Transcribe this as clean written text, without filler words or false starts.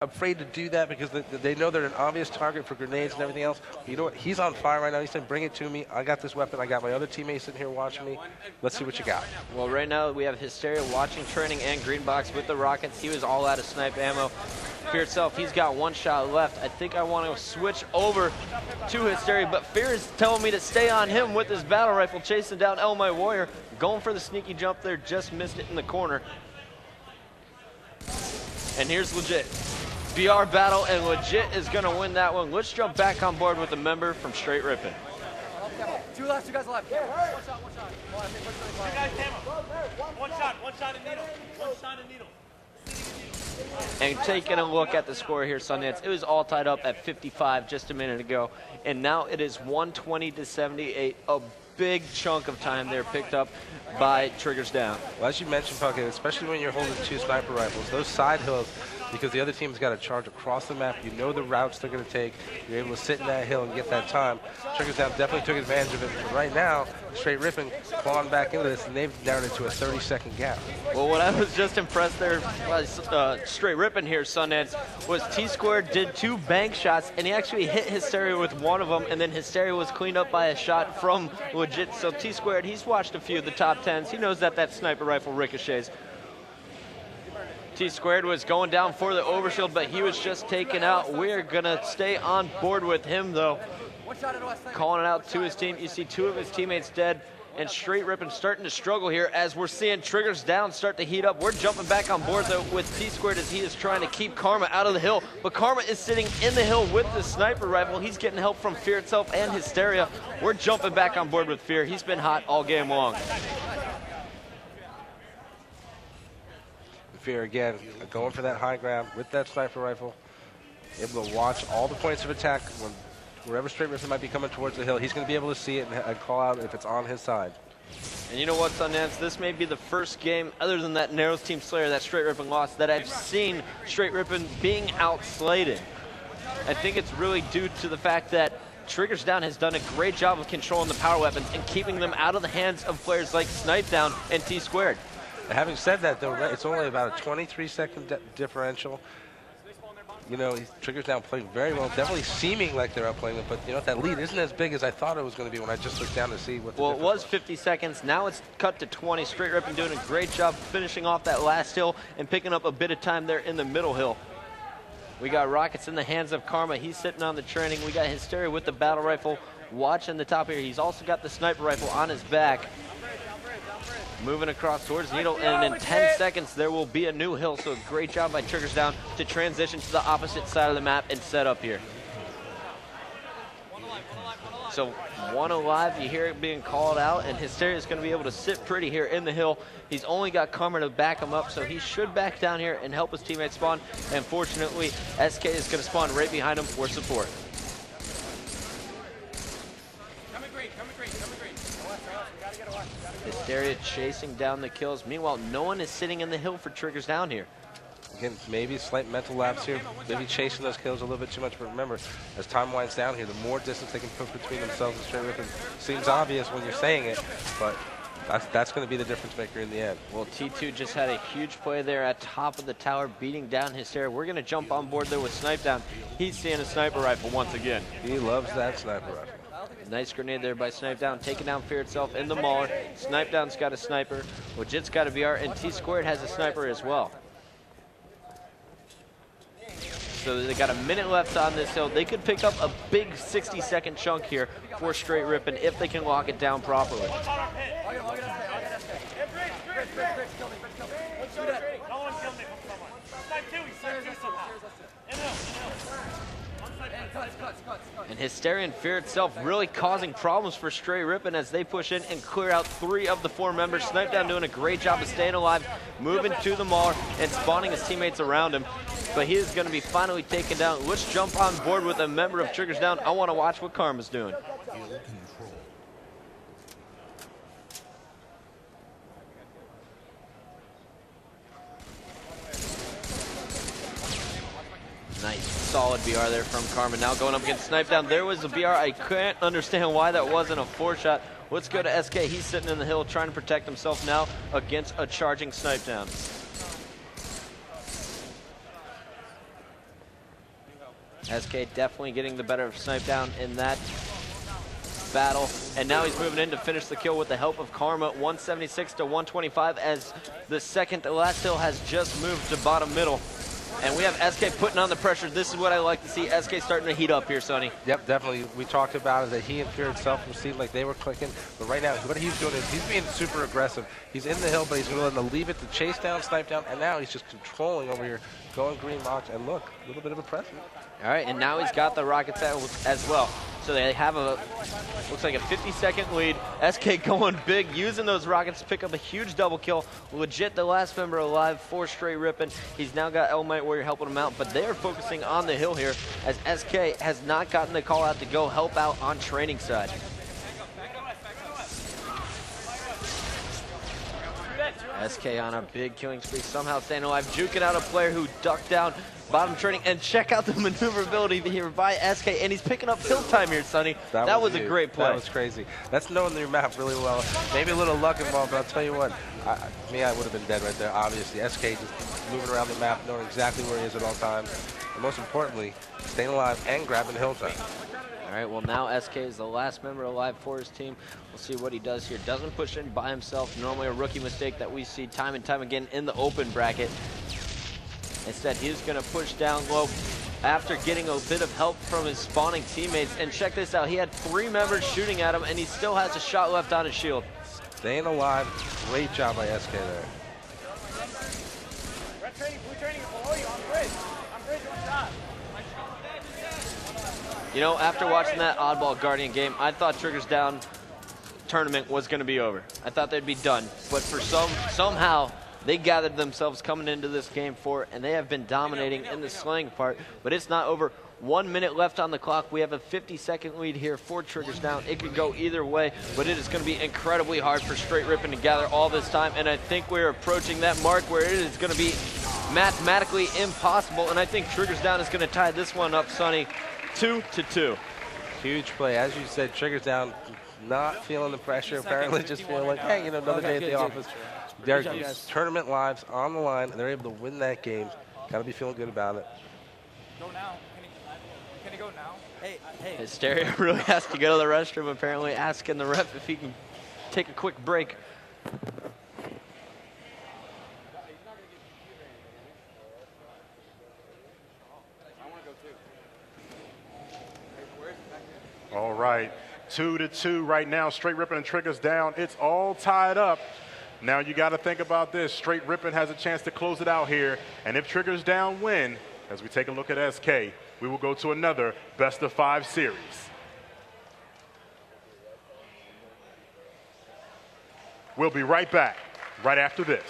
afraid to do that because they know they're an obvious target for grenades and everything else. You know what? He's on fire right now. He said, bring it to me. I got this weapon. I got my other teammates sitting here watching me. Let's see what you got. Well, right now we have Hysteria watching training and Greenbox with the rockets. He was all out of snipe ammo. FearItself, he's got one shot left. I think I want to switch over to Hysteria, but Fear is telling me to stay on him with his battle rifle, chasing down Elamite Warrior. Going for the sneaky jump there, just missed it in the corner. And here's Legit. VR battle, and Legit is going to win that one. Let's jump back on board with a member from Str8 Rippin. Two guys left. One shot. Two guys hammer. One shot and needle. One shot and needle. And taking a look at the score here, Sundance, it was all tied up at 55 just a minute ago, and now it is 120 to 78. A big chunk of time there picked up by Triggers Down. Well, as you mentioned, Puckett, especially when you're holding two sniper rifles, those side hills, because the other team's got to charge across the map, you know the routes they're going to take, you're able to sit in that hill and get that time. Triggers Down definitely took advantage of it, but right now, Str8 Rippin clawing back into this, and they've narrowed it to a 30-second gap. Well, what I was just impressed there by Str8 Rippin here, Sundance, was Tsquared did 2 bank shots, and he actually hit Hysteria with one of them, and then Hysteria was cleaned up by a shot from Legit. So Tsquared, he's watched a few of the top 10s. He knows that sniper rifle ricochets. Tsquared was going down for the overshield, but he was just taken out. We're going to stay on board with him, though. Calling it out to his team. You see 2 of his teammates dead, and Str8 Rippin starting to struggle here as we're seeing Triggers Down start to heat up. We're jumping back on board, though, with Tsquared as he is trying to keep Karma out of the hill. But Karma is sitting in the hill with the sniper rifle. He's getting help from FearItself and Hysteria. We're jumping back on board with Fear. He's been hot all game long. Fear again, going for that high ground with that sniper rifle, able to watch all the points of attack. Wherever Str8 Rippin might be coming towards the hill, he's going to be able to see it and call out if it's on his side. And you know what, Sundance? This may be the first game, other than that Narrows Team Slayer that Str8 Rippin lost, that I've seen Str8 Rippin being outsladed. I think it's really due to the fact that Triggers Down has done a great job of controlling the power weapons and keeping them out of the hands of players like Snipe Down and Tsquared. Having said that, though, it's only about a 23-second differential. You know, Triggers Down playing very well, definitely seeming like they're outplaying them, but you know, that lead isn't as big as I thought it was going to be when I just looked down to see what the Well, it was was. 50 seconds. Now it's cut to 20. Str8 Rippin doing a great job finishing off that last hill and picking up a bit of time there in the middle hill. We got rockets in the hands of Karma. He's sitting on the training. We got Hysteria with the battle rifle watching the top here. He's also got the sniper rifle on his back. Moving across towards Needle, and in 10 seconds there will be a new hill, so great job by Triggers Down to transition to the opposite side of the map and set up here. So 1 alive, you hear it being called out, and Hysteria is going to be able to sit pretty here in the hill. He's only got Karma to back him up, so he should back down here and help his teammates spawn, and fortunately SK is going to spawn right behind him for support. Hysteria chasing down the kills. Meanwhile, no one is sitting in the hill for Triggers Down here. Again, maybe slight mental lapse here, maybe chasing those kills a little bit too much, but remember, as time winds down here, the more distance they can put between themselves and Str8 Rippin seems obvious when you're saying it, but that's going to be the difference maker in the end. Well, T2 just had a huge play there at top of the tower, beating down Hysteria. We're going to jump on board there with Snipe Down. He's seeing a sniper rifle once again. He loves that sniper rifle. Nice grenade there by Snipe Down, taking down FearItself in the mauler. Snipe Down's got a sniper, Legit's got a VR, and Tsquared has a sniper as well. So they got a minute left on this hill. They could pick up a big 60-second chunk here for Str8 Rippin if they can lock it down properly. And Hysteria and FearItself really causing problems for Str8 Rippin as they push in and clear out 3 of the 4 members. Snipe Down doing a great job of staying alive, moving to the mauler, and spawning his teammates around him. But he is going to be finally taken down. Let's jump on board with a member of Triggers Down. I want to watch what Karma's doing. Nice, solid BR there from Karma. Now going up against Snipe Down. There was a BR. I can't understand why that wasn't a 4-shot. Let's go to SK. He's sitting in the hill trying to protect himself now against a charging Snipe Down. SK definitely getting the better of Snipe Down in that battle. And now he's moving in to finish the kill with the help of Karma. 176 to 125 as the second to last hill has just moved to bottom middle. And we have SK putting on the pressure. This is what I like to see. SK starting to heat up here, Sonny. Yep, definitely. We talked about it, that he and FearItself seemed like they were clicking. But right now, what he's doing is he's being super aggressive. He's in the hill, but he's willing to leave it to chase down, snipe down, and now he's just controlling over here, going green rocks. And look, a little bit of a pressure. All right, and now he's got the rockets as well. So they have a, looks like a 50-second lead. SK going big, using those rockets to pick up a huge double kill. Legit the last member alive for Str8 Rippin. He's now got Elamite Warrior helping him out, but they are focusing on the hill here as SK has not gotten the call out to go help out on training side. SK on a big killing spree, somehow staying alive, juking out a player who ducked down bottom trading, and check out the maneuverability here by SK, and he's picking up kill time here, Sonny. That was a great play. That was crazy. That's knowing your map really well. Maybe a little luck involved, but I'll tell you what, I would have been dead right there, obviously. SK just moving around the map, knowing exactly where he is at all times, and most importantly, staying alive and grabbing hill time. All right, well now SK is the last member alive for his team. We'll see what he does here. Doesn't push in by himself, normally a rookie mistake that we see time and time again in the open bracket. Instead, he's going to push down low after getting a bit of help from his spawning teammates. And check this out, he had 3 members shooting at him, and he still has a shot left on his shield. Staying alive, great job by SK there. Red training, blue training is below you on bridge. On bridge, one shot. You know, after watching that Oddball Guardian game, I thought Triggers Down tournament was going to be over. I thought they'd be done. But for somehow, they gathered themselves coming into this game 4, and they have been dominating in the slaying part. But it's not over. 1 minute left on the clock. We have a 50-second lead here for Triggers Down. It could go either way, but it is going to be incredibly hard for Str8 Rippin to gather all this time. And I think we're approaching that mark where it is going to be mathematically impossible. And I think Triggers Down is going to tie this one up, Sonny, 2-2. Huge play. As you said, Triggers Down, not feeling the pressure, apparently just feeling like, hey, you know, another day at the office. Their tournament lives on the line, and they're able to win that game. Got to be feeling good about it. Go now. Can he go now? Hey. Hysteria really has to go to the restroom, apparently, asking the ref if he can take a quick break. All right, 2-2 right now. Str8 Rippin and Triggers Down. It's all tied up. Now you got to think about this. Str8 Rippin has a chance to close it out here, and if Triggers Down win, as we take a look at SK, we will go to another best-of-5 series. We'll be right back right after this.